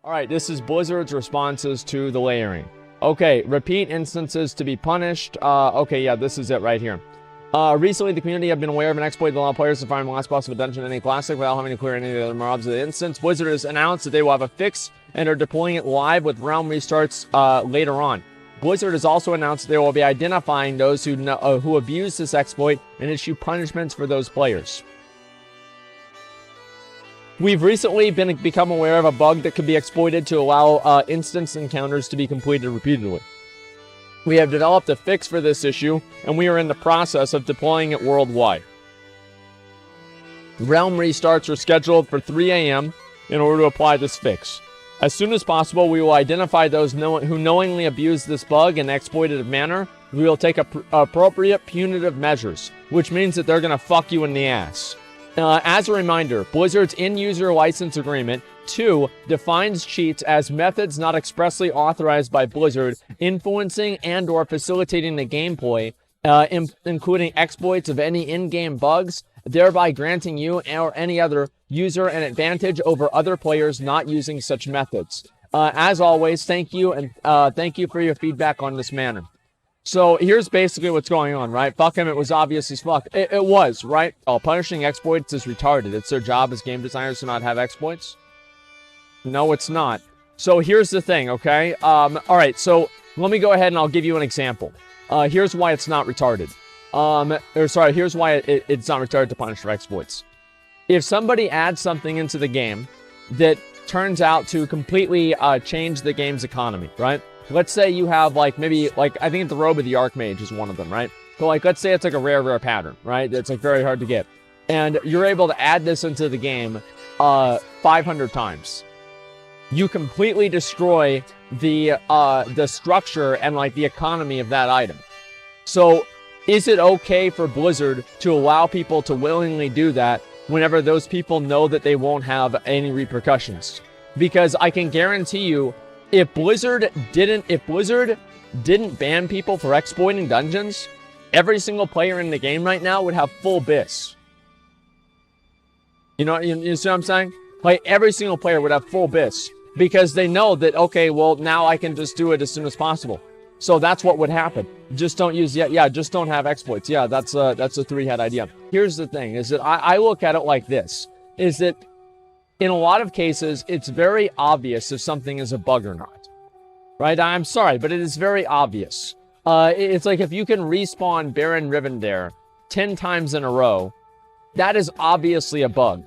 All right, this is Blizzard's responses to the layering. Okay, repeat instances to be punished. Okay, yeah, this is it right here. Recently, the community have been aware of an exploit that allow players to find the last boss of a dungeon in a classic without having to clear any of the other mobs of the instance. Blizzard has announced that they will have a fix and are deploying it live with realm restarts later on. Blizzard has also announced they will be identifying those who abuse this exploit and issue punishments for those players. We've recently become aware of a bug that could be exploited to allow instance encounters to be completed repeatedly. We have developed a fix for this issue, and we are in the process of deploying it worldwide. Realm restarts are scheduled for 3 a.m. in order to apply this fix. As soon as possible, we will identify those who knowingly abuse this bug in an exploitative manner. We will take appropriate punitive measures, which means that they're going to fuck you in the ass. As a reminder, Blizzard's in-user license agreement 2 defines cheats as methods not expressly authorized by Blizzard, influencing and or facilitating the gameplay, including exploits of any in-game bugs, thereby granting you or any other user an advantage over other players not using such methods. As always, thank you, and thank you for your feedback on this matter. So here's basically what's going on, right? Fuck him, it was obvious as fuck. It was, right? Oh, punishing exploits is retarded. It's their job as game designers to not have exploits? No, it's not. So here's the thing, okay? Alright, so let me go ahead and I'll give you an example. Here's why it's not retarded. Here's why it's not retarded to punish for exploits. If somebody adds something into the game that turns out to completely change the game's economy, right? Let's say you have, like, maybe, like, I think the Robe of the Archmage is one of them, right? So, like, let's say it's, like, a rare pattern, right? It's, like, very hard to get. And you're able to add this into the game 500 times. You completely destroy the structure and, like, the economy of that item. So, is it okay for Blizzard to allow people to willingly do that whenever those people know that they won't have any repercussions? Because I can guarantee you, if Blizzard didn't ban people for exploiting dungeons, every single player in the game right now would have full bis. You know, you see what I'm saying? Like, every single player would have full bis. Because they know that, okay, well, now I can just do it as soon as possible. So that's what would happen. Just don't use, just don't have exploits. Yeah, that's a three-head idea. Here's the thing, is that I look at it like this, is that in a lot of cases, it's very obvious if something is a bug or not. Right? I'm sorry, but it is very obvious. It's like if you can respawn Baron Rivendare 10 times in a row, that is obviously a bug.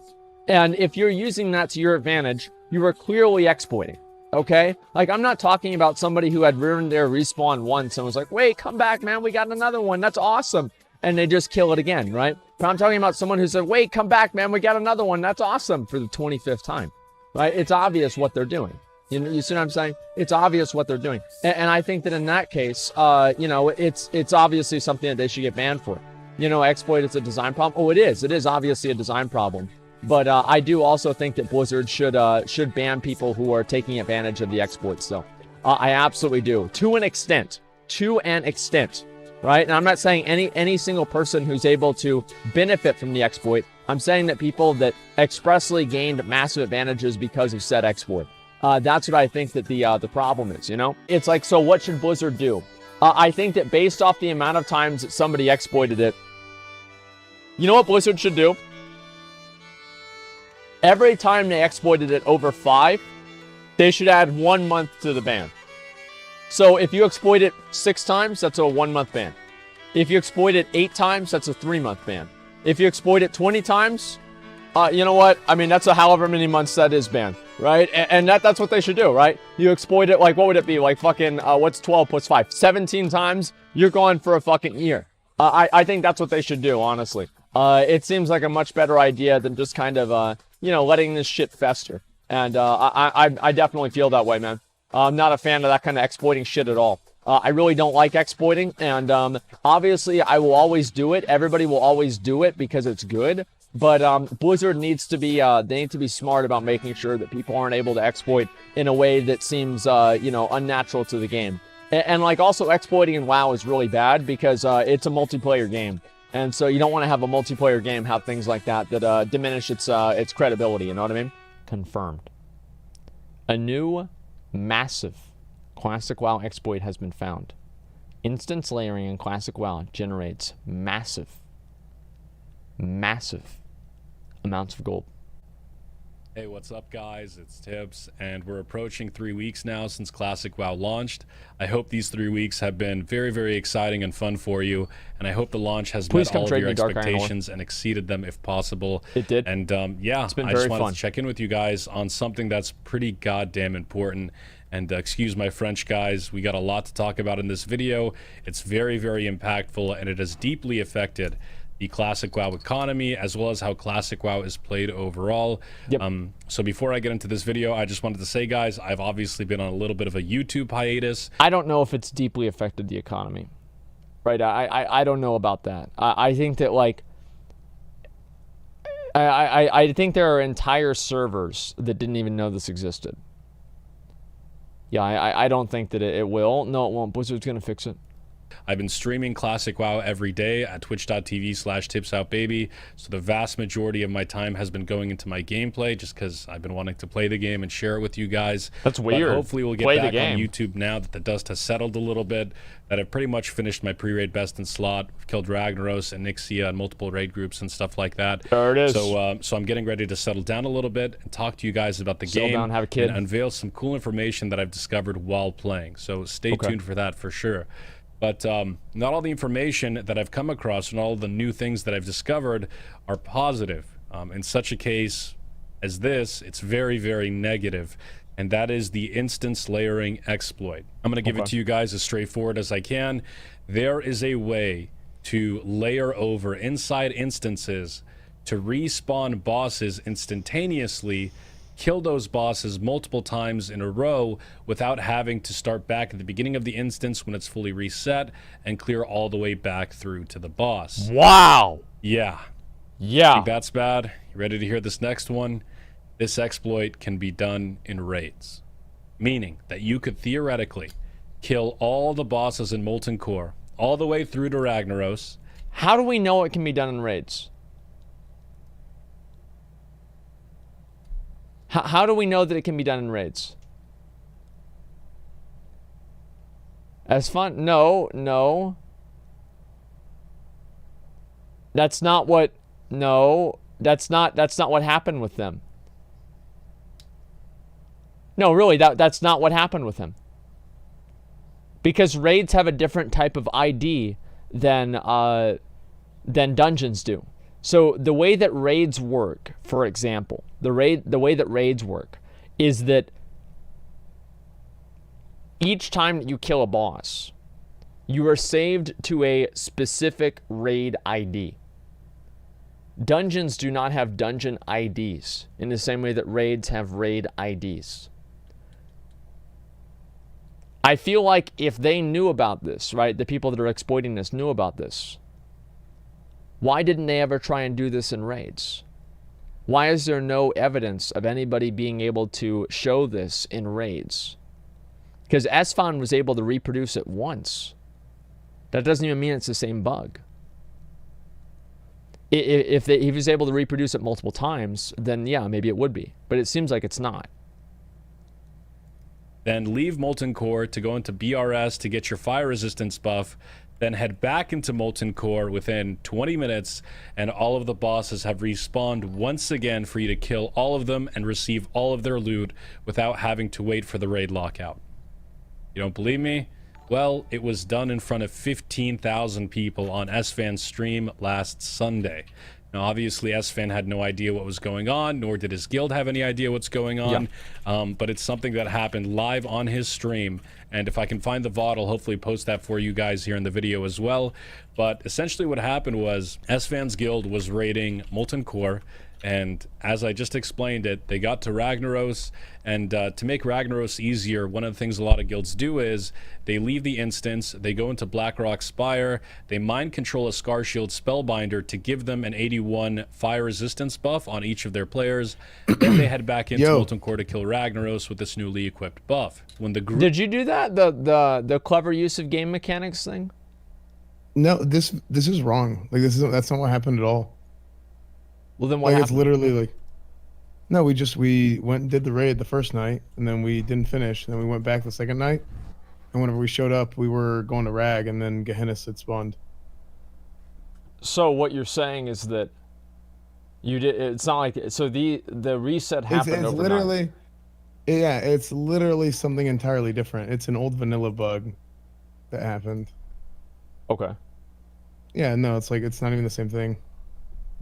And if you're using that to your advantage, you are clearly exploiting. Okay? Like, I'm not talking about somebody who had Rivendare respawn once and was like, wait, come back, man, we got another one, that's awesome. And they just kill it again, right? But I'm talking about someone who said, wait, come back, man, we got another one, that's awesome, for the 25th time, right? It's obvious what they're doing. You see what I'm saying? It's obvious what they're doing. And I think that in that case, you know, it's obviously something that they should get banned for. You know, exploit is a design problem. Oh, it is. It is obviously a design problem. But I do also think that Blizzard should ban people who are taking advantage of the exploits, though. I absolutely do. To an extent. To an extent. Right? And I'm not saying any single person who's able to benefit from the exploit. I'm saying that people that expressly gained massive advantages because of said exploit. That's what I think that the problem is, you know? It's like, so what should Blizzard do? I think that based off the amount of times that somebody exploited it, you know what Blizzard should do? Every time they exploited it over 5, they should add 1 month to the ban. So if you exploit it 6 times, that's a 1-month ban. If you exploit it 8 times, that's a 3-month ban. If you exploit it 20 times, you know what? I mean, that's a however many months that is banned, right? And that's what they should do, right? You exploit it, like, what would it be? Like, fucking, what's 12 plus 5? 17 times? You're going for a fucking year. I think that's what they should do, honestly. It seems like a much better idea than just kind of, you know, letting this shit fester. And I definitely feel that way, man. I'm not a fan of that kind of exploiting shit at all. I really don't like exploiting, and obviously I will always do it. Everybody will always do it because it's good. But Blizzard needs to be, they need to be smart about making sure that people aren't able to exploit in a way that seems, you know, unnatural to the game. And like, also exploiting in WoW is really bad because it's a multiplayer game. And so you don't want to have a multiplayer game have things like that that diminish its credibility, you know what I mean? Confirmed. A new massive Classic WoW exploit has been found. Instance layering in Classic WoW generates massive amounts of gold. Hey, what's up guys? It's Tips, and we're approaching 3 weeks now since Classic WoW launched. I hope these 3 weeks have been very, very exciting and fun for you, and I hope the launch has met all of your expectations and exceeded them if possible. It did. And yeah, it's been I very just wanted fun to check in with you guys on something that's pretty goddamn important. And excuse my French, guys, we got a lot to talk about in this video. It's very, very impactful, and it has deeply affected the Classic WoW economy, as well as how Classic WoW is played overall. Yep. So before I get into this video, I just wanted to say, guys, I've obviously been on a little bit of a YouTube hiatus. I don't know if it's deeply affected the economy. Right? I don't know about that. I think that, like, I think there are entire servers that didn't even know this existed. Yeah, I don't think that it will. No, it won't. Blizzard's going to fix it. I've been streaming Classic WoW every day at twitch.tv/tipsoutbaby, so the vast majority of my time has been going into my gameplay, just because I've been wanting to play the game and share it with you guys. That's weird. But hopefully we'll get back on YouTube now that the dust has settled a little bit, that I've pretty much finished my pre-raid best in slot, killed Ragnaros and Nixia and multiple raid groups and stuff like that. There it is. So I'm getting ready to settle down a little bit and talk to you guys about the game, down, have a kid, and unveil some cool information that I've discovered while playing. So stay tuned for that for sure. But not all the information that I've come across and all the new things that I've discovered are positive. In such a case as this, it's very, very negative, and that is the instance layering exploit. I'm going to give it to you guys as straightforward as I can. There is a way to layer over inside instances to respawn bosses instantaneously, kill those bosses multiple times in a row without having to start back at the beginning of the instance when it's fully reset and clear all the way back through to the boss. Wow. Yeah. Yeah. Think that's bad? You ready to hear this next one? This exploit can be done in raids, meaning that you could theoretically kill all the bosses in Molten Core all the way through to Ragnaros. How do we know it can be done in raids? How do we know that it can be done in raids? As fun? No. That's not what. No, that's not what happened with them. No, really, that's not what happened with him. Because raids have a different type of ID than dungeons do. So the way that raids work, for example, the way that raids work is that each time that you kill a boss, you are saved to a specific raid ID. Dungeons do not have dungeon IDs in the same way that raids have raid IDs. I feel like if they knew about this, right, the people that are exploiting this knew about this, why didn't they ever try and do this in raids? Why is there no evidence of anybody being able to show this in raids? Because Asmongold was able to reproduce it once. That doesn't even mean it's the same bug. If he was able to reproduce it multiple times, then yeah, maybe it would be. But it seems like it's not. Then leave Molten Core to go into BRS to get your fire resistance buff. Then head back into Molten Core within 20 minutes, and all of the bosses have respawned once again for you to kill all of them and receive all of their loot without having to wait for the raid lockout. You don't believe me? Well, it was done in front of 15,000 people on SFan's stream last Sunday. Now, obviously, SFan had no idea what was going on, nor did his guild have any idea what's going on. Yeah. But it's something that happened live on his stream. And if I can find the VOD, I'll hopefully post that for you guys here in the video as well. But essentially what happened was SFan's guild was raiding Molten Core. And as I just explained it, they got to Ragnaros, and to make Ragnaros easier, one of the things a lot of guilds do is they leave the instance, they go into Blackrock Spire, they mind control a Scar Shield Spellbinder to give them an 81 fire resistance buff on each of their players. Then they head back into Molten Core to kill Ragnaros with this newly equipped buff. When the group— Did you do that? The clever use of game mechanics thing? No, this is wrong. Like that's not what happened at all. Well, then what like happened? It's literally like No, we went and did the raid the first night, and then we didn't finish. And then we went back the second night, and whenever we showed up, we were going to Rag, and then Gehenna had spawned. So what you're saying is that you did. It's not like so the reset happened It's overnight. literally, yeah, it's literally something entirely different. It's an old vanilla bug that happened. Okay. Yeah, no, it's like it's not even the same thing.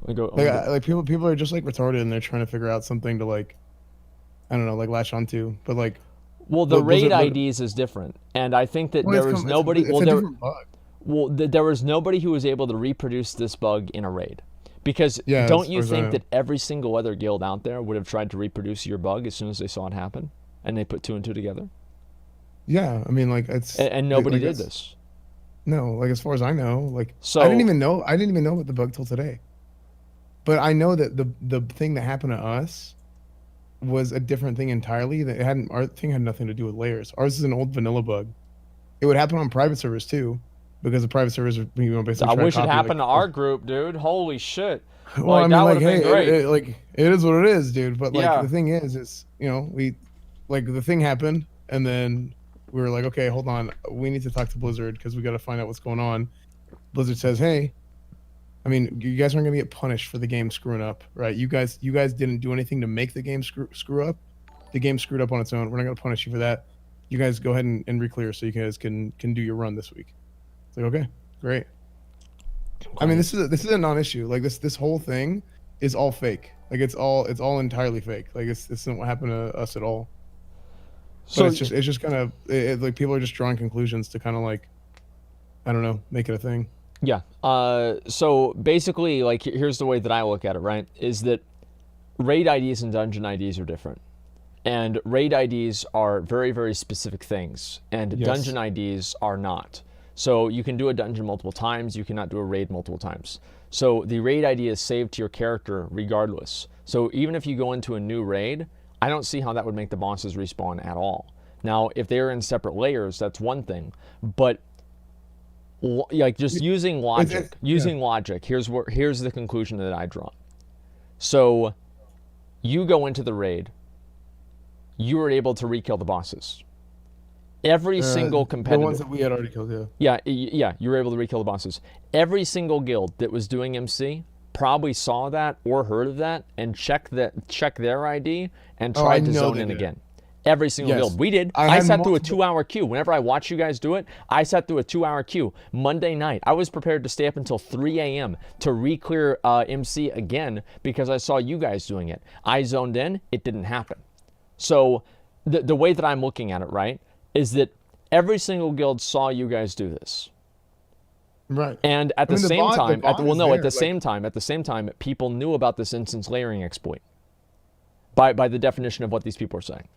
Let me go. Like people are just like retarded, and they're trying to figure out something to like, I don't know, like latch onto. But like, Well, the was raid it? IDs is different, and I think that Well, there was nobody. It's Well, a there. different bug. Well, there was nobody who was able to reproduce this bug in a raid. Because Yeah, as don't you far as I think know. that every single other guild out there would have tried to reproduce your bug as soon as they saw it happen? And they put two and two together? Yeah, I mean, like it's And nobody like, did it's- this. No, like as far as I know, like So, I didn't even know about the bug till today. But I know that the thing that happened to us was a different thing entirely. That it hadn't our thing had nothing to do with layers. Ours is an old vanilla bug. It would happen on private servers too, because the private servers basically I try wish to it copy happened to like. our group, dude. Holy shit. Well, I Like, mean, that would like, have been hey, great. like it is what it is, dude. But like Yeah. the thing is we, like the thing happened, and then we were like, okay, hold on, we need to talk to Blizzard because we got to find out what's going on. Blizzard says, hey, I mean, you guys aren't gonna get punished for the game screwing up, right? You guys didn't do anything to make the game screw up. The game screwed up on its own. We're not gonna punish you for that. You guys go ahead and reclear so you guys can do your run this week. It's like, okay, great. I mean, this is a non-issue. Like this whole thing is all fake. Like it's all entirely fake. Like this isn't what happened to us at all. So, But it's just kind of like people are just drawing conclusions to kind of like, I don't know, make it a thing. yeah. So basically, like, here's the way that I look at it, right? Is that raid IDs and dungeon IDs are different. And raid IDs are very, very specific things, and Yes. dungeon IDs are not. So you can do a dungeon multiple times, you cannot do a raid multiple times. So the raid ID is saved to your character regardless. So even if you go into a new raid, I don't see how that would make the bosses respawn at all. Now, if they're in separate layers, that's one thing. But like just using logic, here's the conclusion that I draw. So you go into the raid, you were able to re-kill the bosses. Every single competitor. The ones that we had already killed, yeah, you were able to re-kill the bosses. Every single guild that was doing MC probably saw that or heard of that and checked their ID and Oh, I tried to know zone they in did. again. Every single Yes. guild. We did. I I had sat through a multiple- 2-hour queue. Whenever I watch you guys do it, I sat through a 2-hour queue Monday night. I was prepared to stay up until 3 a.m. to re-clear MC again because I saw you guys doing it. I zoned in. It didn't happen. So the way that I'm looking at it, right, is that every single guild saw you guys do this. Right. And at I the mean, the same bot- the time, bot is there, at the same time, people knew about this instance layering exploit by the definition of what these people are saying.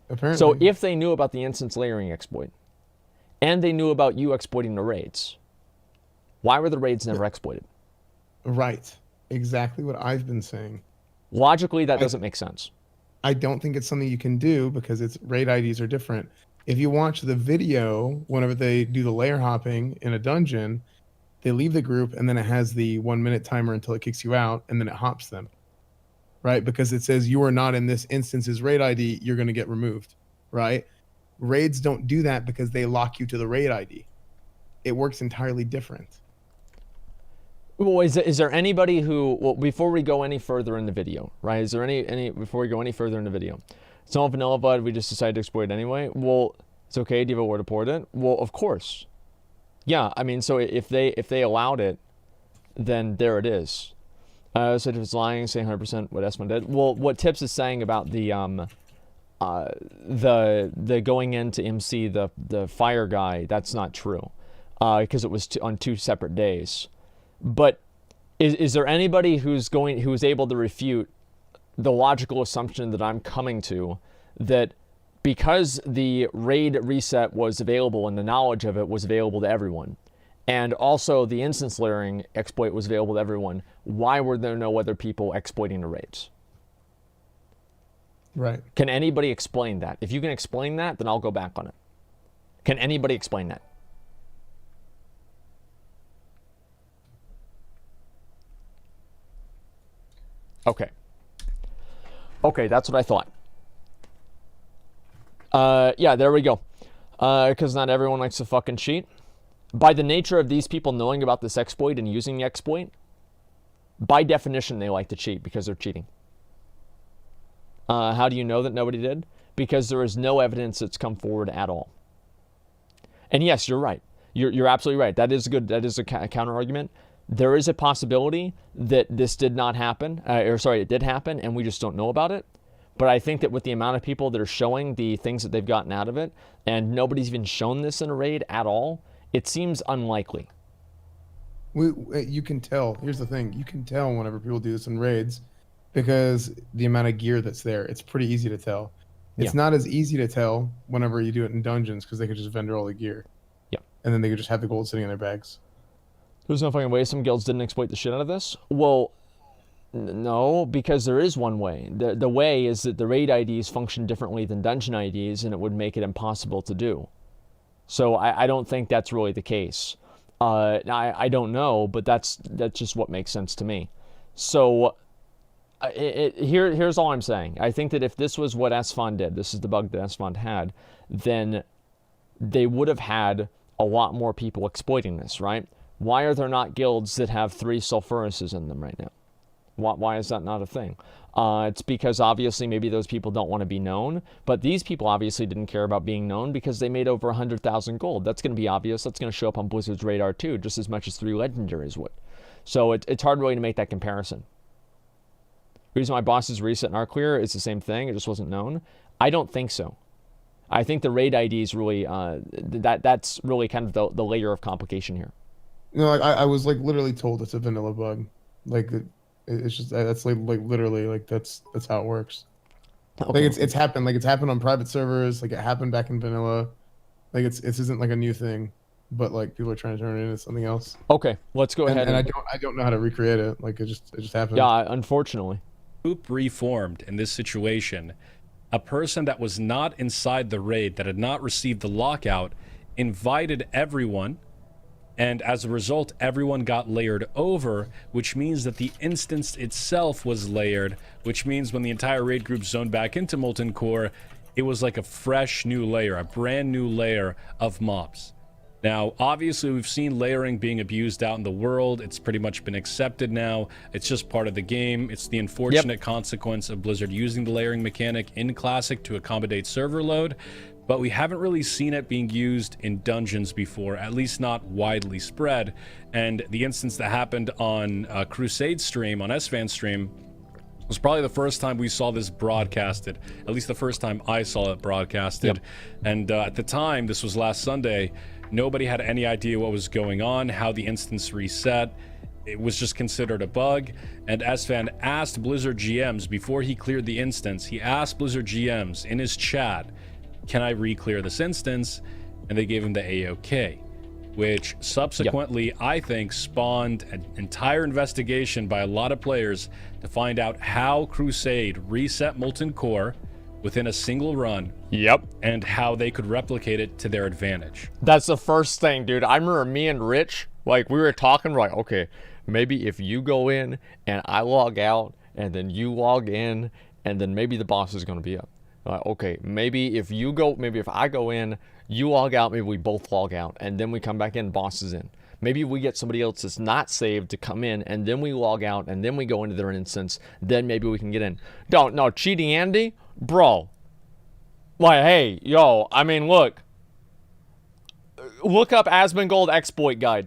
Apparently. So if they knew about the instance layering exploit and they knew about you exploiting the raids, why were the raids never exploited? Right. Exactly what I've been saying. Logically, that doesn't make sense. I don't think it's something you can do because its raid IDs are different. If you watch the video, whenever they do the layer hopping in a dungeon, they leave the group and then it has the 1 minute timer until it kicks you out and then it hops them. Right? Because it says you are not in this instance's raid ID, you're going to get removed. Right? Raids don't do that because they lock you to the raid ID. It works entirely different. Well, is there anybody who, well, before we go any further in the video, right? Is there any before we go any further in the video? It's not vanilla VUD, we just decided to exploit it anyway. Well, it's okay, do you have a word to port it? Well, of course. Yeah, I mean, so if they allowed it, then there it is. So if it's lying, say 100% what Esmond did. Well, what Tips is saying about the going into MC the fire guy, that's not true, because it was on 2 separate days. But is there anybody who's able to refute the logical assumption that I'm coming to, that because the raid reset was available and the knowledge of it was available to everyone, and also the instance layering exploit was available to everyone, why were there no other people exploiting the raids? Right. Can anybody explain that? If you can explain that, then I'll go back on it. Can anybody explain that? Okay. Okay, that's what I thought. Yeah, there we go. Because not everyone likes to fucking cheat. By the nature of these people knowing about this exploit and using the exploit, by definition, they like to cheat because they're cheating. How do you know that nobody did? Because there is no evidence that's come forward at all. And yes, you're right. You're absolutely right. That is good. That is a counter argument. There is a possibility that this did not happen, it did happen, and we just don't know about it. But I think that with the amount of people that are showing the things that they've gotten out of it, and nobody's even shown this in a raid at all, it seems unlikely. You can tell. Here's the thing. You can tell whenever people do this in raids because the amount of gear that's there. It's pretty easy to tell. It's not as easy to tell whenever you do it in dungeons because they could just vendor all the gear. Yeah. And then they could just have the gold sitting in their bags. There's no fucking way some guilds didn't exploit the shit out of this? Well, no, because there is one way. The way is that the raid IDs function differently than dungeon IDs, and it would make it impossible to do. So I don't think that's really the case. I don't know, but that's just what makes sense to me. So here's all I'm saying. I think that if this was what Asfon did, this is the bug that Asfon had, then they would have had a lot more people exploiting this, right? Why are there not guilds that have 3 sulfuruses in them right now? Why is that not a thing? It's because obviously maybe those people don't want to be known, but these people obviously didn't care about being known because they made over 100,000 gold. That's going to be obvious. That's going to show up on Blizzard's radar too, just as much as 3 legendaries would. So it's hard really to make that comparison. The reason why bosses reset and are clear is the same thing. It just wasn't known. I don't think so. I think the raid ID is really, that's really kind of the layer of complication here. You know, like I was like literally told it's a vanilla bug. Like it's just that's like literally like that's how it works. Okay. Like it's happened. Like it's happened on private servers. Like it happened back in vanilla. Like it isn't like a new thing, but like people are trying to turn it into something else. Okay, let's go ahead. And I don't know how to recreate it. Like it just happened. Yeah, unfortunately. Group reformed in this situation. A person that was not inside the raid, that had not received the lockout, invited everyone. And as a result, everyone got layered over, which means that the instance itself was layered, which means when the entire raid group zoned back into Molten Core, it was like a fresh new layer, a brand new layer of mobs. Now, obviously, we've seen layering being abused out in the world. It's pretty much been accepted now. It's just part of the game. It's the unfortunate consequence of Blizzard using the layering mechanic in Classic to accommodate server load. But we haven't really seen it being used in dungeons before, at least not widely spread. And the instance that happened on Crusade stream, on SVAN stream, was probably the first time we saw this broadcasted. At least the first time I saw it broadcasted. And at the time, this was last Sunday, nobody had any idea what was going on, how the instance reset. It was just considered a bug. And SVAN asked Blizzard GMs, before he cleared the instance, he asked Blizzard GMs in his chat, can I re-clear this instance? And they gave him the A-OK, which subsequently, I think, spawned an entire investigation by a lot of players to find out how Crusade reset Molten Core within a single run. And how they could replicate it to their advantage. That's the first thing, dude. I remember me and Rich, like, we were talking, we're like, okay, maybe if you go in and I log out and then you log in and then maybe the boss is going to be up. Okay, maybe if I go in, you log out, maybe we both log out, and then we come back in, boss is in. Maybe we get somebody else that's not saved to come in, and then we log out, and then we go into their instance, then maybe we can get in. No, Cheating Andy? Bro. Like, hey, yo, I mean, look up Asmongold exploit guide.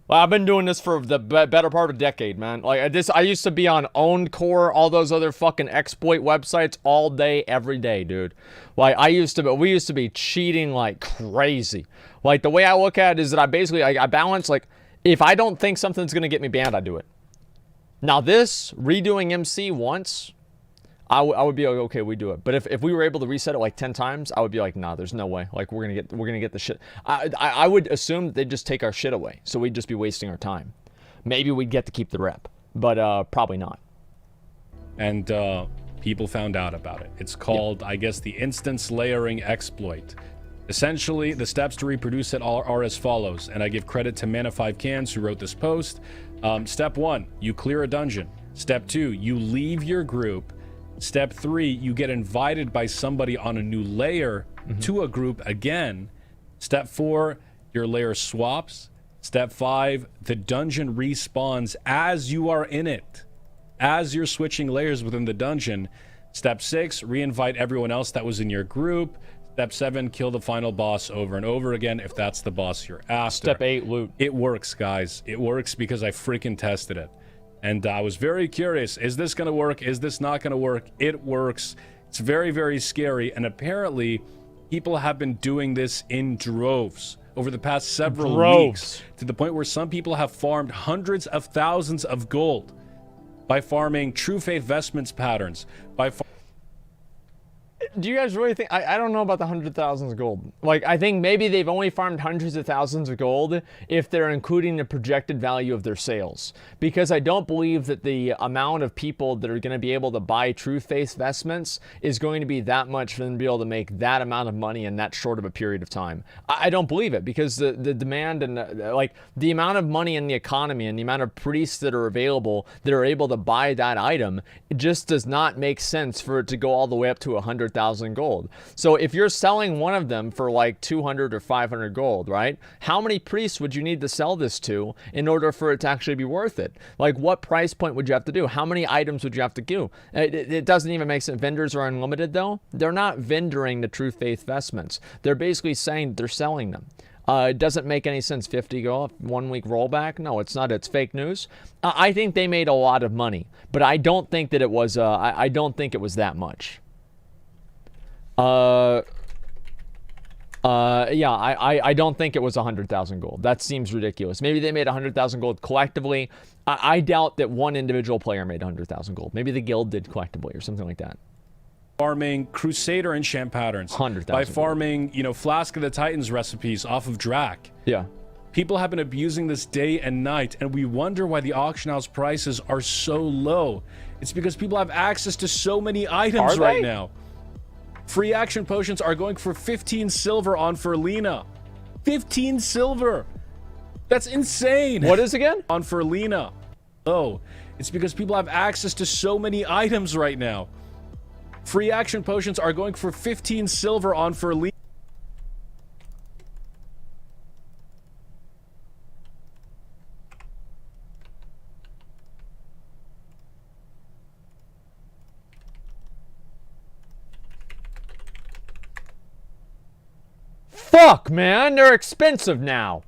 Well, I've been doing this for the better part of a decade, man. Like I used to be on Owned Core, all those other fucking exploit websites all day, every day, dude. Like we used to be cheating like crazy. Like the way I look at it is that I balance, like, if I don't think something's gonna get me banned, I do it. Now this redoing MC once, I would be like, okay, we do it. But if we were able to reset it like 10 times, I would be like, nah, there's no way. Like we're gonna get the shit. I would assume that they'd just take our shit away, so we'd just be wasting our time. Maybe we'd get to keep the rep, but probably not. And people found out about it. It's called, I guess, the instance layering exploit. Essentially, the steps to reproduce it are as follows, and I give credit to Mana5Cans who wrote this post. Step 1, you clear a dungeon. Step 2, you leave your group. Step 3, you get invited by somebody on a new layer to a group again. Step 4, your layer swaps. Step 5, the dungeon respawns as you are in it, as you're switching layers within the dungeon. Step 6, re-invite everyone else that was in your group. Step 7, kill the final boss over and over again if that's the boss you're after. Step 8, loot. It works, guys. It works because I freaking tested it. And I was very curious. Is this going to work? Is this not going to work? It works. It's very, very scary. And apparently, people have been doing this in droves over the past several weeks, to the point where some people have farmed hundreds of thousands of gold by farming True Faith Vestments patterns, Do you guys really think... I don't know about the 100,000 of gold. Like, I think maybe they've only farmed hundreds of thousands of gold if they're including the projected value of their sales. Because I don't believe that the amount of people that are going to be able to buy True Faith Vestments is going to be that much for them to be able to make that amount of money in that short of a period of time. I don't believe it, because the demand and like the amount of money in the economy and the amount of priests that are available that are able to buy that item, it just does not make sense for it to go all the way up to 100,000 gold. So if you're selling one of them for like 200 or 500 gold, right? How many priests would you need to sell this to in order for it to actually be worth it? Like, what price point would you have to do? How many items would you have to do? It doesn't even make sense. Vendors are unlimited though. They're not vendoring the True Faith Vestments. They're basically saying they're selling them. It doesn't make any sense. 50 gold, 1 week rollback. No, it's not. It's fake news. I think they made a lot of money, but I don't think that it was, I don't think it was that much. Yeah, I don't think it was 100,000 gold. That seems ridiculous. Maybe they made 100,000 gold collectively. I doubt that one individual player made 100,000 gold. Maybe the guild did collectively or something like that. Farming Crusader enchant patterns. 100,000. By farming, you know, Flask of the Titans recipes off of Drac. Yeah. People have been abusing this day and night, and we wonder why the auction house prices are so low. It's because people have access to so many items right now. Free action potions are going for 15 silver on Ferlina. 15 silver. That's insane. What is again? On Ferlina. Oh, it's because people have access to so many items right now. Free action potions are going for 15 silver on Ferlina. Fuck, man, they're expensive now.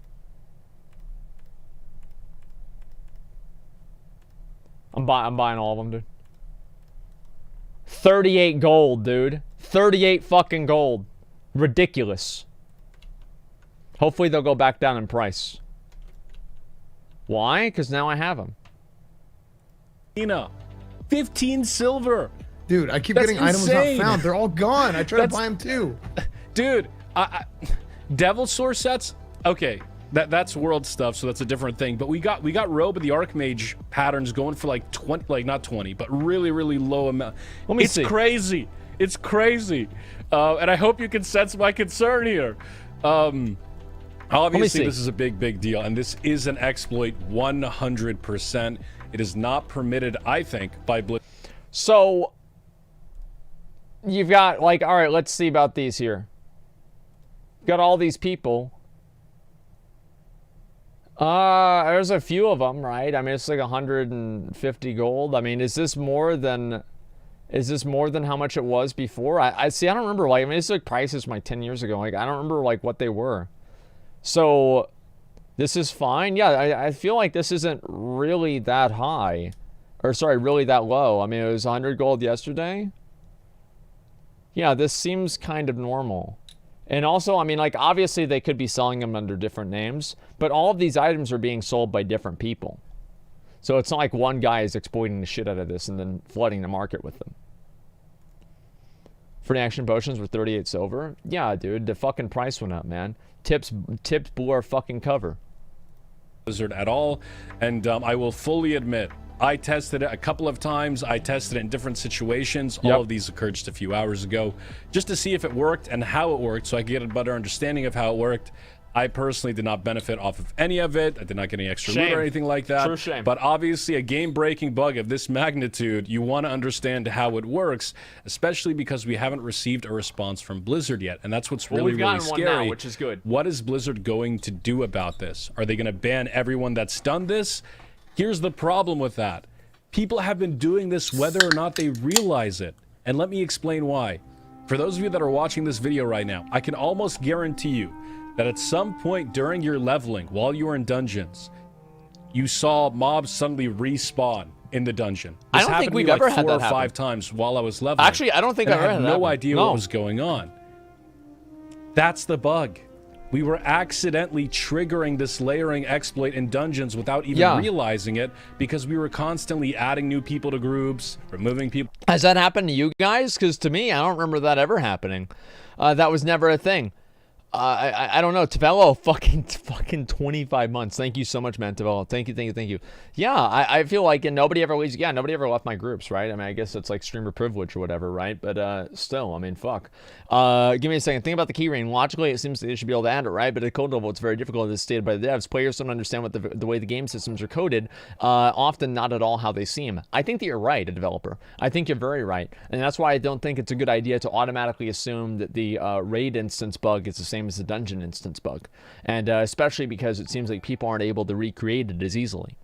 I'm buying all of them, dude. 38 gold, dude. 38 fucking gold. Ridiculous. Hopefully they'll go back down in price. Why? Because now I have them. 15 silver. Dude, I keep getting items not found. They're all gone. I try to buy them too. Dude, Devil Source sets, okay, that's world stuff, so that's a different thing. But we got Robe of the Archmage patterns going for like 20, like not 20, but really, really low amount. It's crazy. It's crazy. And I hope you can sense my concern here. Obviously, this is a big deal, and this is an exploit 100%. It is not permitted, I think, by Blizzard. So, you've got, like, all right, let's see about these here. Got all these people. There's a few of them, right? I mean, it's like 150 gold. I mean, is this more than how much it was before? I see. I don't remember. Like, I mean, it's like prices from like 10 years ago. Like, I don't remember like what they were. So, this is fine. Yeah, I feel like this isn't really that high, or sorry, really that low. I mean, it was 100 gold yesterday. Yeah, this seems kind of normal. And also, I mean, like, obviously they could be selling them under different names, but all of these items are being sold by different people. So it's not like one guy is exploiting the shit out of this and then flooding the market with them. Free action potions were 38 silver. Yeah, dude, the fucking price went up, man. Tips blew our fucking cover. Blizzard at all, and I will fully admit, I tested it a couple of times. I tested it in different situations. All of these occurred just a few hours ago, just to see if it worked and how it worked, so I could get a better understanding of how it worked. I personally did not benefit off of any of it. I did not get any extra loot Shame. or anything like that. True shame. But obviously, a game-breaking bug of this magnitude, you want to understand how it works, especially because we haven't received a response from Blizzard yet, and that's what's really, we've really gotten one scary. now, which is good. What is Blizzard going to do about this? Are they going to ban everyone that's done this? Here's the problem with that. People have been doing this whether or not they realize it. And let me explain why. For those of you that are watching this video right now, I can almost guarantee you that at some point during your leveling, while you were in dungeons, you saw mobs suddenly respawn in the dungeon. I This don't think happened to we've me ever like had 4 or that 5 happen. times while I was leveling. Actually, I don't think and I've I ever had had no that idea happen. what was going on. That's the bug. We were accidentally triggering this layering exploit in dungeons without even realizing it because we were constantly adding new people to groups, removing people. Has that happened to you guys? Because to me, I don't remember that ever happening. That was never a thing. I don't know. Tavello, fucking 25 months. Thank you so much, man, Tavello. Thank you. Yeah, I feel like nobody ever left my groups, right? I mean, I guess it's like streamer privilege or whatever, right? But still, I mean, fuck. Give me a second. Think about the keyring. Logically, it seems they should be able to add it, right? But at code level, it's very difficult as stated by the devs. Players don't understand what the way the game systems are coded. Often not at all how they seem. I think that you're right, a developer. I think you're very right. And that's why I don't think it's a good idea to automatically assume that the raid instance bug is the same as the dungeon instance bug. And especially because it seems like people aren't able to recreate it as easily.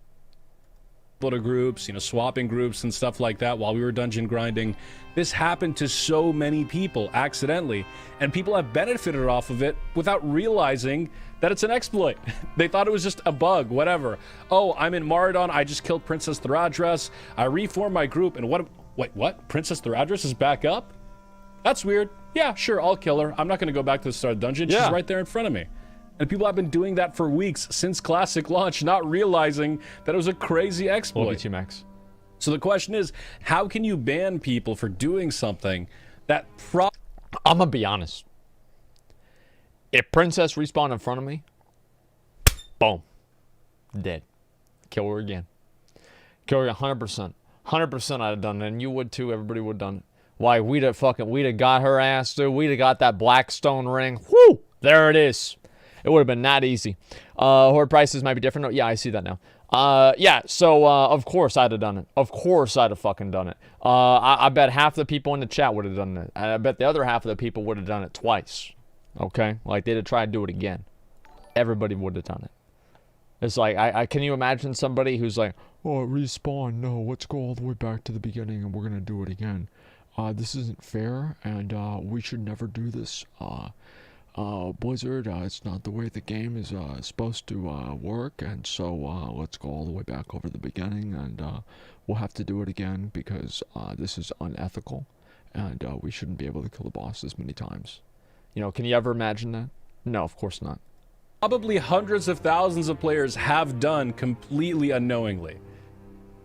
To groups, swapping groups and stuff like that while we were dungeon grinding. This happened to so many people accidentally, and people have benefited off of it without realizing that it's an exploit. They thought it was just a bug, whatever. Oh, I'm in Maradon, I just killed Princess Thuradras, I reformed my group, and what? Princess Thuradras is back up? That's weird. Yeah, sure, I'll kill her. I'm not going to go back to the start of the dungeon. She's right there in front of me. And people have been doing that for weeks since Classic launch, not realizing that it was a crazy exploit. Love you too, Max. So the question is, how can you ban people for doing something that I'm going to be honest. If Princess respawned in front of me, boom, dead. Kill her again. Kill her 100%. 100% I'd have done it, and you would too. Everybody would have done it. Why, we'd have got her ass, dude. We'd have got that Blackstone ring. Whoo! There it is. It would have been that easy. Horde prices might be different. Oh, yeah, I see that now. Yeah, so of course I'd have done it. Of course I'd have fucking done it. I bet half the people in the chat would have done it. I bet the other half of the people would have done it twice. Okay? Like, they'd have tried to do it again. Everybody would have done it. It's like, can you imagine somebody who's like, oh, respawn, no, let's go all the way back to the beginning and we're going to do it again. This isn't fair, and we should never do this. Blizzard, it's not the way the game is supposed to work, and so let's go all the way back over the beginning, and we'll have to do it again because this is unethical, and we shouldn't be able to kill the boss as many times. Can you ever imagine that? No, of course not. probably hundreds of thousands of players have done completely unknowingly.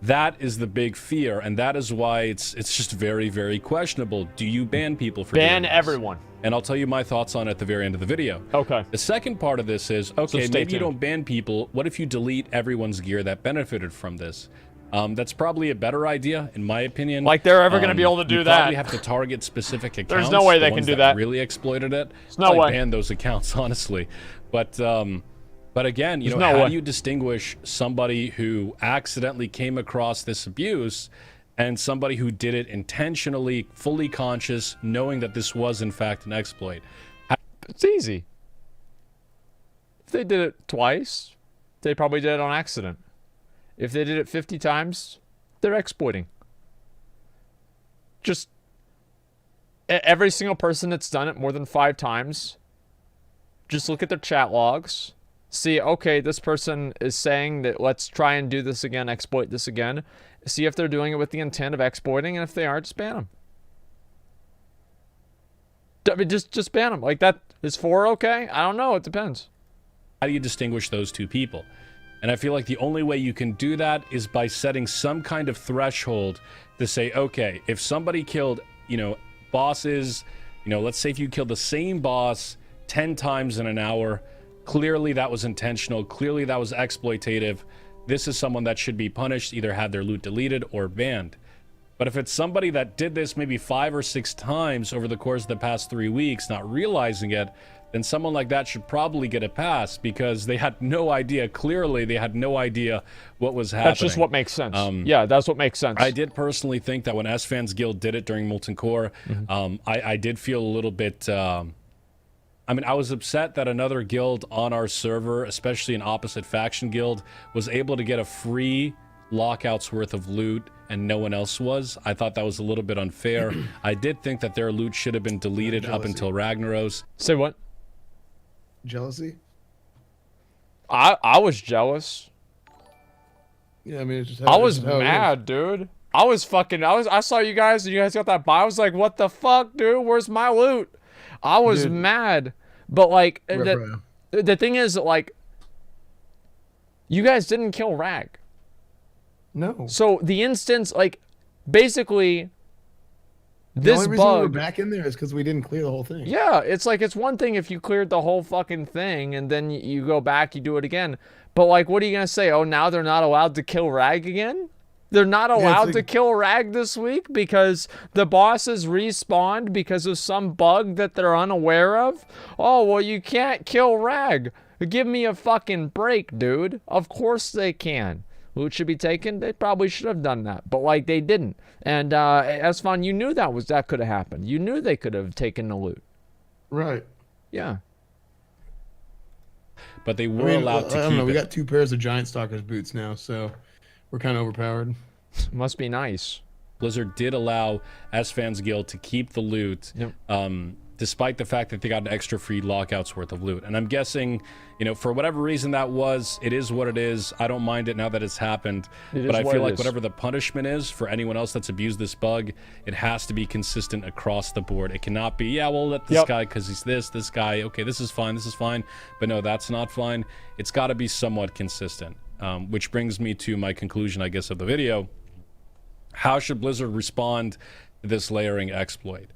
That is the big fear, and that is why it's just very, very questionable. Do you ban people for doing this? everyone? And I'll tell you my thoughts on it at the very end of the video. Okay. The second part of this is, okay, maybe you don't ban people. What if you delete everyone's gear that benefited from this? That's probably a better idea, in my opinion. Like they're ever going to be able to do that? You probably have to target specific accounts. There's no way they can do that. Really exploited it. There's no way. Ban those accounts, honestly. But again, you know, how do you distinguish somebody who accidentally came across this abuse and somebody who did it intentionally, fully conscious, knowing that this was in fact an exploit? It's easy. If they did it twice, they probably did it on accident. If they did it 50 times, they're exploiting. Just every single person that's done it more than 5 times, just look at their chat logs. See, okay, this person is saying that let's try and do this again, exploit this again. See if they're doing it with the intent of exploiting, and if they are, just ban them. I mean, just ban them. Like, that is 4 okay? I don't know. It depends. How do you distinguish those two people? And I feel like the only way you can do that is by setting some kind of threshold to say, okay, if somebody killed, you know, bosses, you know, let's say if you killed the same boss 10 times in an hour, clearly that was intentional, clearly that was exploitative. This is someone that should be punished, either have their loot deleted or banned. But if it's somebody that did this maybe 5 or 6 times over the course of the past 3 weeks, not realizing it, then someone like that should probably get a pass because they had no idea. Clearly, they had no idea what was happening. That's just what makes sense. Yeah, that's what makes sense. I did personally think that when S-Fans Guild did it during Molten Core, I did feel a little bit... I mean, I was upset that another guild on our server, especially an opposite faction guild, was able to get a free lockouts worth of loot and no one else was. I thought that was a little bit unfair. I did think that their loot should have been deleted up until Ragnaros. Say what? Jealousy? I was jealous. Yeah, I mean, it's just I was mad, dude. I saw you guys, and you guys got that buy. I was like, what the fuck, dude? Where's my loot? I was mad. But, like, the thing is, like, you guys didn't kill Rag. No. So, the instance, like, basically, this only reason bug... we're back in there is because we didn't clear the whole thing. Yeah, it's like, it's one thing if you cleared the whole fucking thing, and then you go back, you do it again. But, like, what are you going to say? Oh, now they're not allowed to kill Rag again? They're not allowed to kill Rag this week because the bosses respawned because of some bug that they're unaware of? Oh, well, you can't kill Rag. Give me a fucking break, dude. Of course they can. Loot should be taken. They probably should have done that, but, like, they didn't. And, Esfon, you knew that could have happened. You knew they could have taken the loot. Right. Yeah. But they were allowed to keep it. We got 2 pairs of Giant Stalker's boots now, so we're kind of overpowered. Must be nice. Blizzard did allow S-Fans Guild to keep the loot, despite the fact that they got an extra free lockouts worth of loot. And I'm guessing, you know, for whatever reason that was, it is what it is. I don't mind it now that it's happened. But I feel like whatever the punishment is for anyone else that's abused this bug, it has to be consistent across the board. It cannot be, yeah, we'll let this guy because he's this guy. Okay, this is fine. But no, that's not fine. It's got to be somewhat consistent, which brings me to my conclusion, I guess, of the video. How should Blizzard respond to this layering exploit?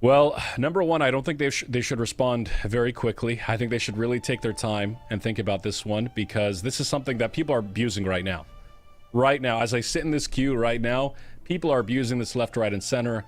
Well, number one, I don't think they should respond very quickly. I think they should really take their time and think about this one because this is something that people are abusing right now. Right now, as I sit in this queue right now, people are abusing this left, right, and center.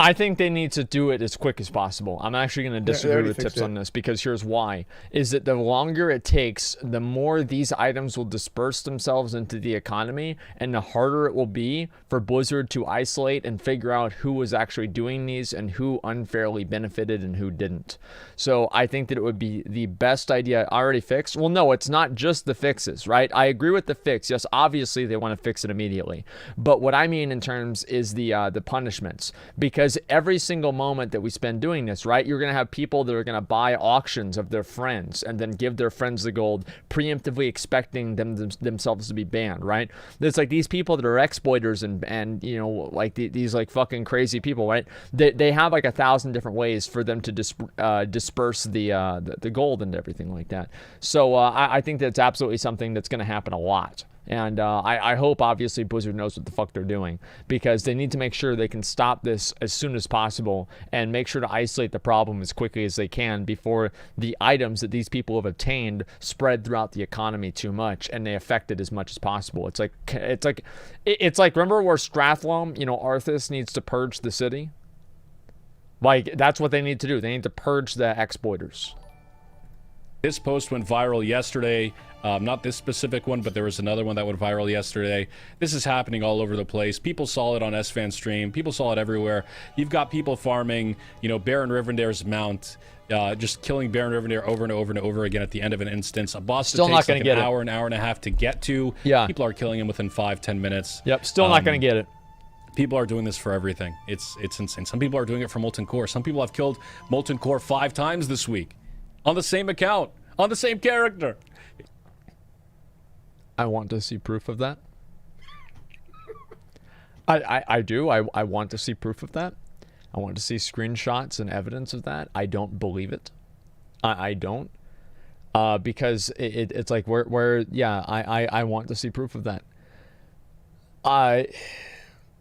I think they need to do it as quick as possible. I'm actually going to disagree with Tips on this because here's why. Is that the longer it takes, the more these items will disperse themselves into the economy and the harder it will be for Blizzard to isolate and figure out who was actually doing these and who unfairly benefited and who didn't. So I think that it would be the best idea already fixed. Well, no, it's not just the fixes, right? I agree with the fix. Yes, obviously they want to fix it immediately. But what I mean in terms is the punishments, because every single moment that we spend doing this, right, you're going to have people that are going to buy auctions of their friends and then give their friends the gold, preemptively expecting themselves to be banned, right? It's like these people that are exploiters and you know, like these like fucking crazy people, right? They have like 1,000 different ways for them to disperse the gold and everything like that. So I think that's absolutely something that's going to happen a lot. And I hope, obviously, Blizzard knows what the fuck they're doing because they need to make sure they can stop this as soon as possible and make sure to isolate the problem as quickly as they can before the items that these people have obtained spread throughout the economy too much and they affect it as much as possible. It's like remember where Strathlome, you know, Arthas needs to purge the city? Like, that's what they need to do. They need to purge the exploiters. This post went viral yesterday. Not this specific one, but there was another one that went viral yesterday. This is happening all over the place. People saw it on S-Fan stream. People saw it everywhere. You've got people farming, you know, Baron Rivendare's mount, just killing Baron Rivendare over and over and over again at the end of an instance. A boss still that not takes gonna like get an hour and a half to get to. Yeah. People are killing him within 5-10 minutes. Yep, still not going to get it. People are doing this for everything. It's insane. Some people are doing it for Molten Core. Some people have killed Molten Core 5 times this week on the same account, on the same character. I want to see proof of that. I do. I want to see proof of that. I want to see screenshots and evidence of that. I don't believe it. I don't. Because it's like where yeah, I want to see proof of that.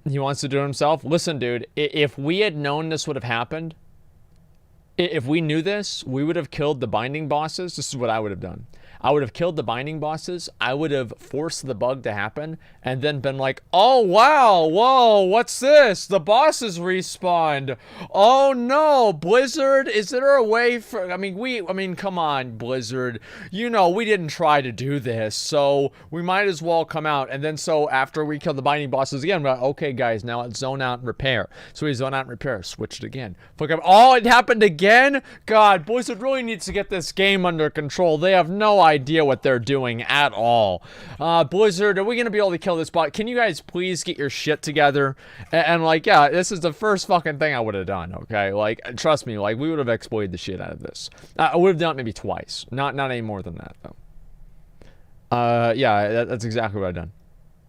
He wants to do it himself. Listen, dude, if we had known this would have happened, if we knew this, we would have killed the binding bosses. This is what I would have done. I would have killed the binding bosses. I would have forced the bug to happen and then been like, oh, wow, whoa, what's this? The bosses respawned. Oh, no, Blizzard, is there a way for... I mean, come on, Blizzard. You know, we didn't try to do this, so we might as well come out. And then so after we kill the binding bosses again, we're like, okay, guys, now let's zone out and repair. So we zone out and repair. Switched again. Fuck up. Oh, it happened again? God, Blizzard really needs to get this game under control. They have no idea what they're doing at all. Blizzard, are we going to be able to kill this bot? Can you guys please get your shit together? And like, yeah, this is the first fucking thing I would have done, okay? Like, trust me, like, we would have exploited the shit out of this. I would have done it maybe twice. Not any more than that, though. Yeah, that's exactly what I've done.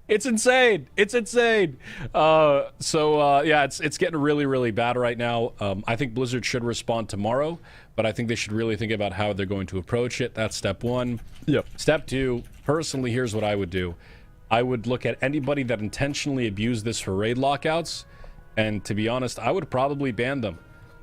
It's insane. It's insane. Yeah, it's getting really, really bad right now. I think Blizzard should respond tomorrow, but I think they should really think about how they're going to approach it. That's step one. Yep. Step two, personally, here's what I would do. I would look at anybody that intentionally abused this for raid lockouts, and to be honest, I would probably ban them.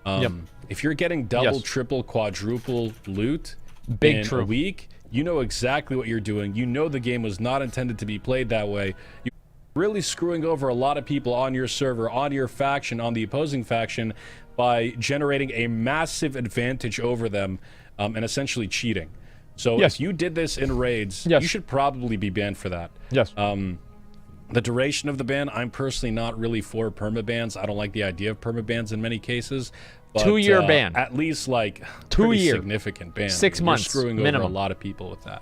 Yep. If you're getting double, triple, quadruple loot in a week, you know exactly what you're doing. You know the game was not intended to be played that way. You're really screwing over a lot of people on your server, on your faction, on the opposing faction, by generating a massive advantage over them, and essentially cheating. So if you did this in raids, you should probably be banned for that. Yes. The duration of the ban, I'm personally not really for permabans. I don't like the idea of permabans in many cases. But, 2-year ban. At least like 2 years. Significant ban. 6 months. You're screwing minimum. over a lot of people with that.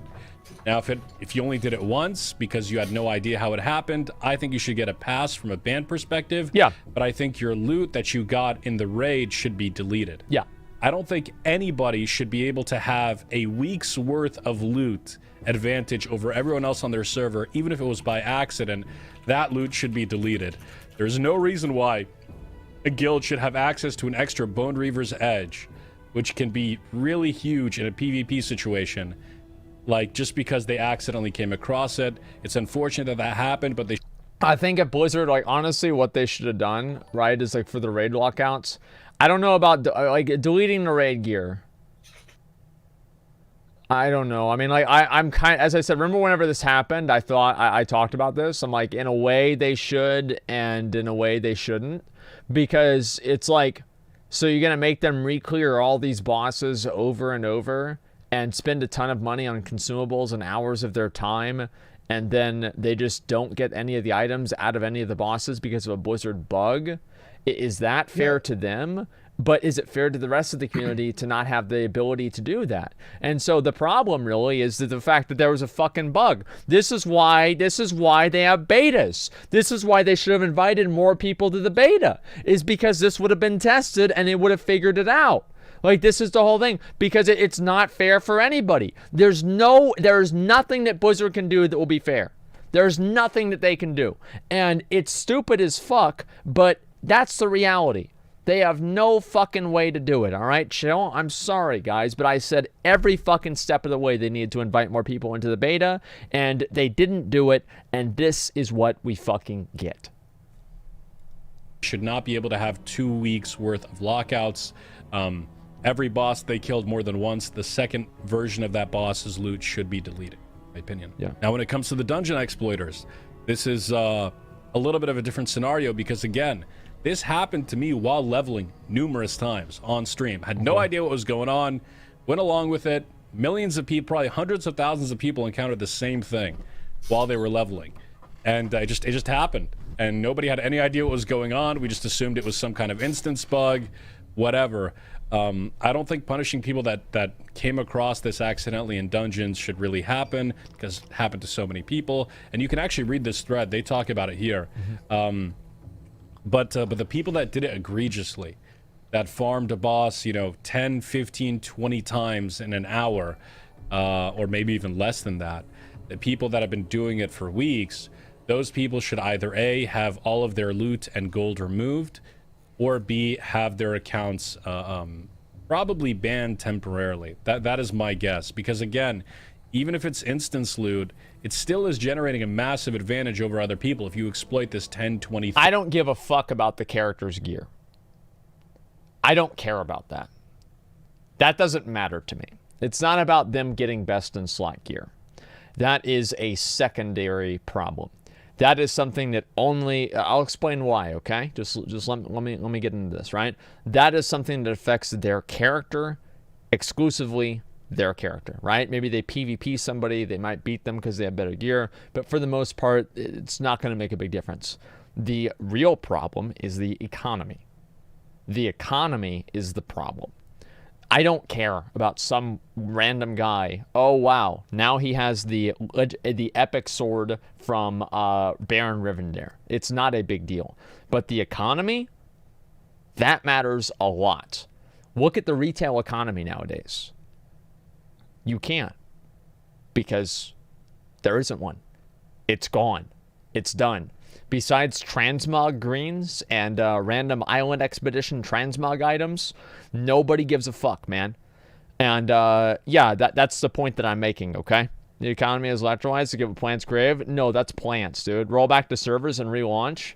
Now, if you only did it once because you had no idea how it happened, I think you should get a pass from a ban perspective. Yeah. But I think your loot that you got in the raid should be deleted. Yeah. I don't think anybody should be able to have a week's worth of loot advantage over everyone else on their server, even if it was by accident. That loot should be deleted. There's no reason why a guild should have access to an extra Bone Reaver's Edge, which can be really huge in a PvP situation. Like, just because they accidentally came across it. It's unfortunate that that happened, but they... I think at Blizzard, like, honestly, what they should have done, right, is, like, for the raid lockouts, I don't know about, like, deleting the raid gear. I don't know. I mean, like, I'm kind of, as I said, remember whenever this happened, I thought, I talked about this. I'm like, in a way they should, and in a way they shouldn't. Because it's like, so you're going to make them re-clear all these bosses over and over and spend a ton of money on consumables and hours of their time, and then they just don't get any of the items out of any of the bosses because of a Blizzard bug? Is that fair to them? But is it fair to the rest of the community to not have the ability to do that? And so the problem really is the fact that there was a fucking bug. This is why they have betas. This is why they should have invited more people to the beta, is because this would have been tested and it would have figured it out. Like, this is the whole thing, because it's not fair for anybody. There's nothing that Blizzard can do that will be fair. There's nothing that they can do. And it's stupid as fuck, but that's the reality. They have no fucking way to do it, all right? Chill. I'm sorry, guys, but I said every fucking step of the way they needed to invite more people into the beta, and they didn't do it, and this is what we fucking get. Should not be able to have 2 weeks worth of lockouts. Every boss they killed more than once, the second version of that boss's loot should be deleted, in my opinion. Yeah. Now, when it comes to the dungeon exploiters, this is a little bit of a different scenario because, again, this happened to me while leveling numerous times on stream. Had no idea what was going on, went along with it. Millions of people, probably hundreds of thousands of people encountered the same thing while they were leveling. And it just happened. And nobody had any idea what was going on. We just assumed it was some kind of instance bug, whatever. I don't think punishing people that came across this accidentally in dungeons should really happen, because it happened to so many people. And you can actually read this thread. They talk about it here. But the people that did it egregiously, that farmed a boss, 10, 15, 20 times in an hour, or maybe even less than that, the people that have been doing it for weeks, those people should either A, have all of their loot and gold removed, or B, have their accounts probably banned temporarily. That is my guess. Because again, even if it's instance loot, it still is generating a massive advantage over other people if you exploit this 10, 20... I don't give a fuck about the character's gear. I don't care about that. That doesn't matter to me. It's not about them getting best in slot gear. That is a secondary problem. That is something that only, I'll explain why, okay? Just let me get into this, right? That is something that affects their character, exclusively their character, right? Maybe they PvP somebody, they might beat them because they have better gear, but for the most part, it's not going to make a big difference. The real problem is the economy. The economy is the problem. I don't care about some random guy. Oh, wow. Now he has the epic sword from Baron Rivendare. It's not a big deal. But the economy, that matters a lot. Look at the retail economy nowadays. You can't. Because there isn't one. It's gone. It's done. Besides transmog greens and random island expedition transmog items, nobody gives a fuck, man. And yeah, that's the point that I'm making, okay? The economy is electrolyzed to give a plant's grave. No, that's plants, dude. Roll back to servers and relaunch.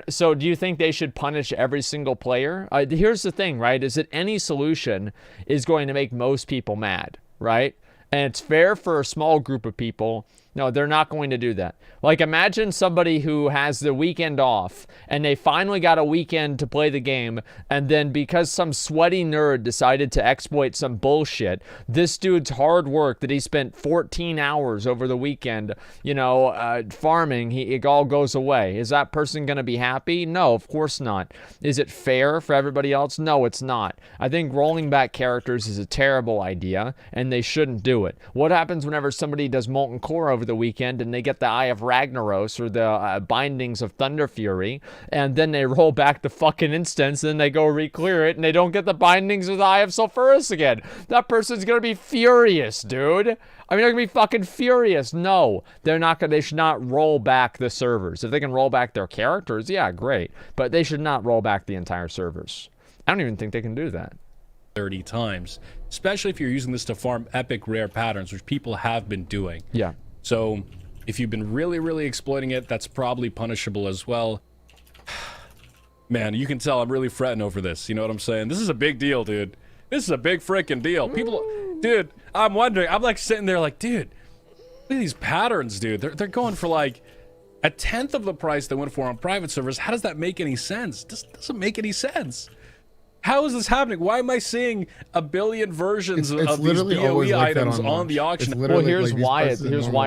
So do you think they should punish every single player? Here's the thing, right? Is that any solution is going to make most people mad, right? And it's fair for a small group of people. No, they're not going to do that. Like, imagine somebody who has the weekend off and they finally got a weekend to play the game, and then because some sweaty nerd decided to exploit some bullshit, this dude's hard work that he spent 14 hours over the weekend, farming, it all goes away. Is that person going to be happy? No, of course not. Is it fair for everybody else? No, it's not. I think rolling back characters is a terrible idea, and they shouldn't do it. What happens whenever somebody does Molten Core over the weekend and they get the Eye of Ragnaros or the Bindings of Thunder Fury, and then they roll back the fucking instance, and then they go re-clear it and they don't get the Bindings of the Eye of Sulfuras again? That person's gonna be furious, dude. I mean, they're gonna be fucking furious. No, they're not gonna. They should not roll back the servers. If they can roll back their characters, yeah, great, but they should not roll back the entire servers. I don't even think they can do that 30 times, especially if you're using this to farm epic rare patterns, which people have been doing. Yeah. So if you've been really, really exploiting it, that's probably punishable as well. Man, you can tell I'm really fretting over this. You know what I'm saying? This is a big deal, dude. This is a big freaking deal. People, dude, I'm wondering. I'm like sitting there like, dude, look at these patterns, dude. They're going for like a tenth of the price they went for on private servers. How does that make any sense? This doesn't make any sense. How is this happening? Why am I seeing a billion versions of these BOE items on the auction? Well, here's why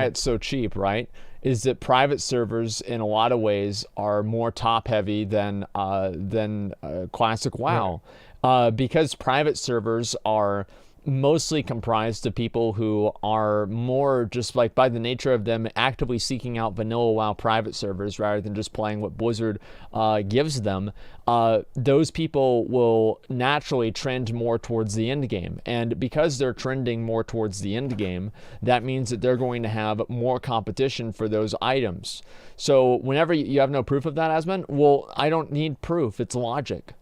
it's so cheap, right? Is that private servers in a lot of ways are more top heavy than classic WoW, because private servers are mostly comprised of people who are more just like by the nature of them actively seeking out vanilla WoW private servers rather than just playing what Blizzard gives them. Those people will naturally trend more towards the end game, and because they're trending more towards the end game, that means that they're going to have more competition for those items. So whenever you have no proof of that, Asmon, well, I don't need proof. It's logic.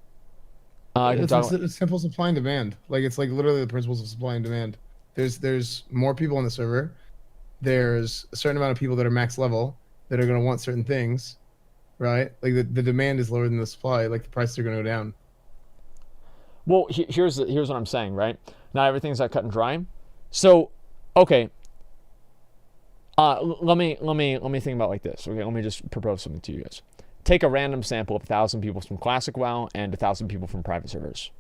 It's simple supply and demand. Like, it's like literally the principles of supply and demand. There's more people on the server. There's a certain amount of people that are max level that are going to want certain things, right? Like the demand is lower than the supply. Like the prices are going to go down. Well, here's what I'm saying, right? Not everything's that cut and dry. So, okay. Let me think about it like this. Okay, let me just propose something to you guys. Take a random sample of 1,000 people from Classic WoW and 1,000 people from private servers.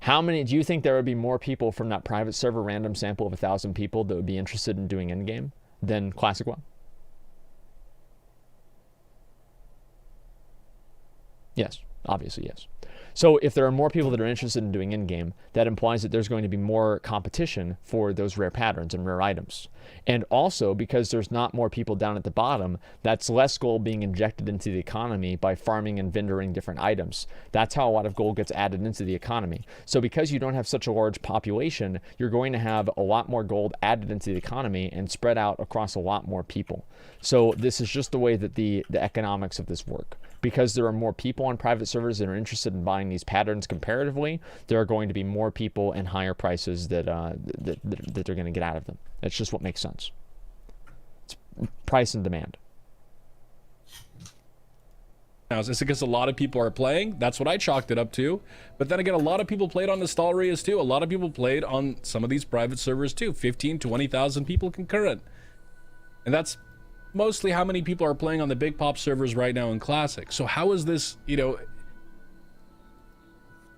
How many do you think there would be more people from that private server random sample of 1,000 people that would be interested in doing endgame than Classic WoW? Yes, obviously yes. So if there are more people that are interested in doing in-game, that implies that there's going to be more competition for those rare patterns and rare items. And also, because there's not more people down at the bottom, that's less gold being injected into the economy by farming and vendoring different items. That's how a lot of gold gets added into the economy. So because you don't have such a large population, you're going to have a lot more gold added into the economy and spread out across a lot more people. So this is just the way that the economics of this work. Because there are more people on private servers that are interested in buying these patterns comparatively, there are going to be more people and higher prices that they're going to get out of them. That's just what makes sense. It's price and demand. Is it because a lot of people are playing? That's what I chalked it up to. But then again, a lot of people played on the Stallrias too. A lot of people played on some of these private servers too. 15, 20,000 people concurrent. And that's mostly how many people are playing on the big pop servers right now in Classic. So how is this, you know...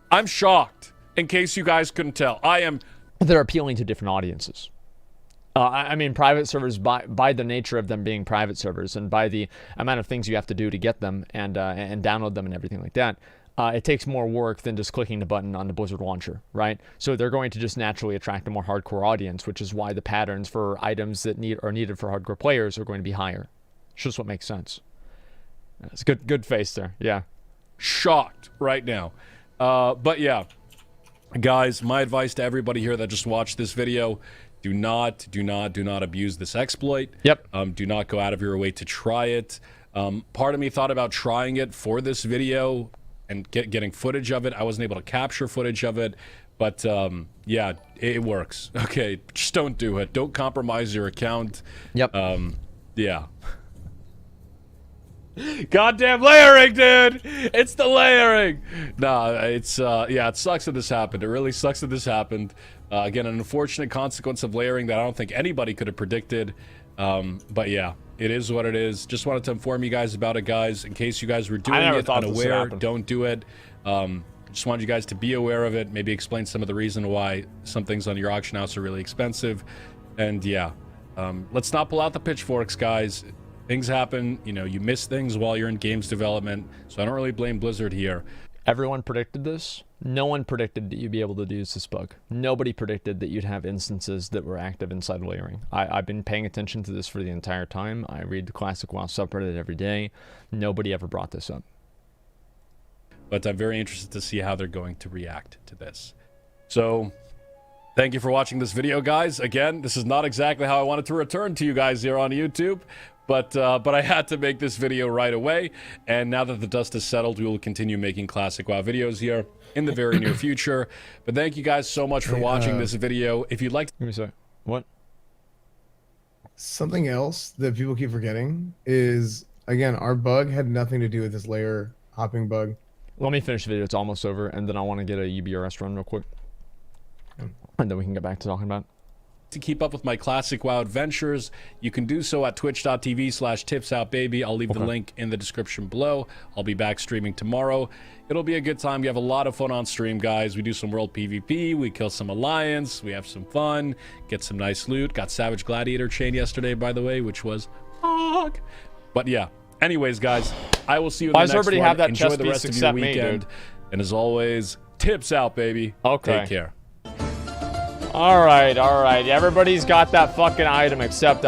I'm shocked, in case you guys couldn't tell. I am... They're appealing to different audiences. I mean, private servers, by the nature of them being private servers and by the amount of things you have to do to get them and download them and everything like that, it takes more work than just clicking the button on the Blizzard launcher, right? So they're going to just naturally attract a more hardcore audience, which is why the patterns for items that are needed for hardcore players are going to be higher. It's just what makes sense. It's good face there, yeah. Shocked right now. But yeah, guys, my advice to everybody here that just watched this video: do not abuse this exploit. Yep. Do not go out of your way to try it. Part of me thought about trying it for this video and getting footage of it. I wasn't able to capture footage of it, but yeah, it works. Okay, just don't do it. Don't compromise your account. Yep. Yeah. Goddamn layering, dude! It's the layering! Nah, it's, yeah, it sucks that this happened. It really sucks that this happened. Again, an unfortunate consequence of layering that I don't think anybody could have predicted. But yeah, it is what it is. Just wanted to inform you guys about it, guys, in case you guys were doing it unaware. Don't do it. Just wanted you guys to be aware of it. Maybe explain some of the reason why some things on your auction house are really expensive. And yeah, let's not pull out the pitchforks, guys. Things happen, you know, you miss things while you're in games development, so I don't really blame Blizzard here. Everyone predicted this. No one predicted that you'd be able to use this bug. Nobody predicted that you'd have instances that were active inside layering. I've been paying attention to this for the entire time. I read the Classic WoW subreddit every day. Nobody ever brought this up. But I'm very interested to see how they're going to react to this. So, thank you for watching this video, guys. Again, this is not exactly how I wanted to return to you guys here on YouTube. But I had to make this video right away, and now that the dust has settled, we will continue making Classic WoW videos here in the very near future. But thank you guys so much for watching this video. If you'd like to... Give me a sec. What? Something else that people keep forgetting is, again, our bug had nothing to do with this layer hopping bug. Let me finish the video. It's almost over, and then I want to get a UBRS run real quick. And then we can get back to talking about it. To keep up with my Classic WoW adventures, you can do so at twitch.tv/tipsoutbaby. I'll leave the link in the description below. I'll be back streaming tomorrow. It'll be a good time. We have a lot of fun on stream, guys. We do some world PvP. We kill some alliance. We have some fun. Get some nice loot. Got Savage Gladiator chain yesterday, by the way, which was hog. But yeah. Anyways, guys, I will see you in the next one. Have that Enjoy the rest of your weekend. Me, and as always, tips out, baby. Okay. Take care. All right. Everybody's got that fucking item except